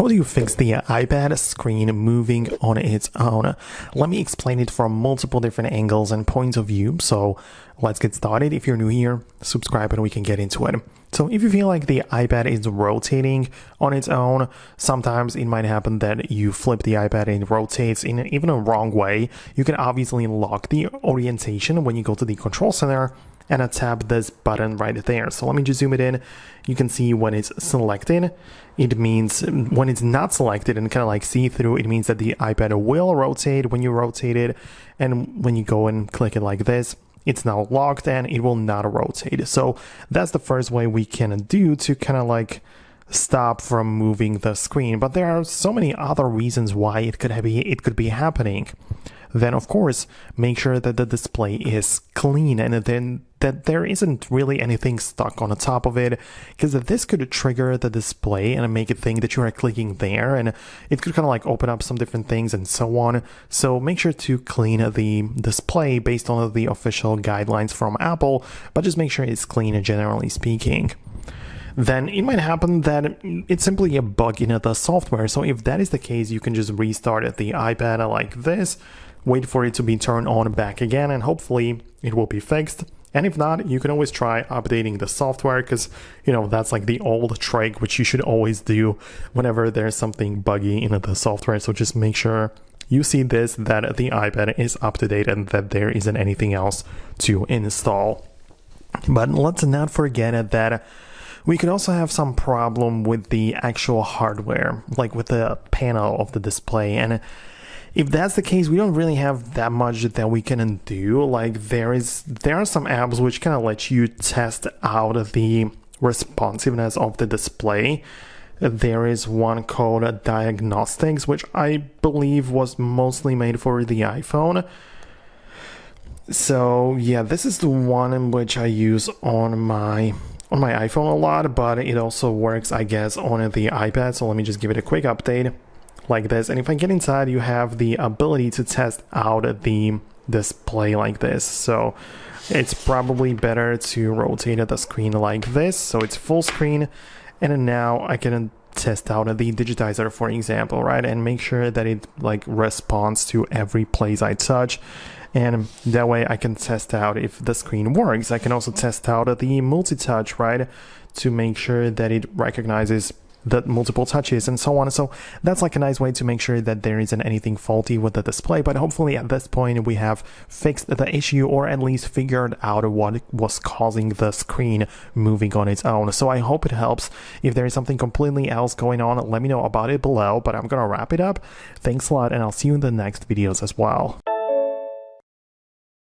How do you fix the iPad screen moving on its own? Let me explain it from multiple different angles and points of view. So let's get started. If you're new here, subscribe and we can get into it. So if you feel like the iPad is rotating on its own, sometimes it might happen that you flip the iPad and it rotates in even a wrong way. You can obviously lock the orientation when you go to the control center and tap this button right there. So let me just zoom it in. You can see when it's selected, it means when it's not selected and kind of like see through, it means that the iPad will rotate when you rotate it. And when you go and click it like this, it's now locked and it will not rotate. So that's the first way we can do to kind of like stop from moving the screen. But there are so many other reasons why it could be happening. Then of course, make sure that the display is clean and then that there isn't really anything stuck on the top of it, because this could trigger the display and make it think that you are clicking there, and it could kind of like open up some different things and so on. So make sure to clean the display based on the official guidelines from Apple, but just make sure it's clean generally speaking. Then it might happen that it's simply a bug in the software. So if that is the case, you can just restart the iPad like this, wait for it to be turned on back again, and hopefully it will be fixed. And if not, you can always try updating the software, because, you know, that's like the old trick, which you should always do whenever there's something buggy in the software. So just make sure you see this, that the iPad is up to date and that there isn't anything else to install. But let's not forget that we could also have some problem with the actual hardware, like with the panel of the display. And if that's the case, we don't really have that much that we can do. Like there are some apps which kind of let you test out the responsiveness of the display. There is one called Diagnostics, which I believe was mostly made for the iPhone. So yeah, this is the one in which I use on my iPhone a lot, but it also works, I guess, on the iPad. So let me just give it a quick update like this. And if I get inside, you have the ability to test out the display like this. So it's probably better to rotate the screen like this, so it's full screen. And now I can test out the digitizer, for example, right? And make sure that it like responds to every place I touch. And that way I can test out if the screen works. I can also test out the multi-touch, right? To make sure that it recognizes the multiple touches and so on. So that's like a nice way to make sure that there isn't anything faulty with the display. But hopefully at this point we have fixed the issue, or at least figured out what was causing the screen moving on its own. So I hope it helps. If there is something completely else going on, let me know about it below, but I'm gonna wrap it up. Thanks a lot, and I'll see you in the next videos as well.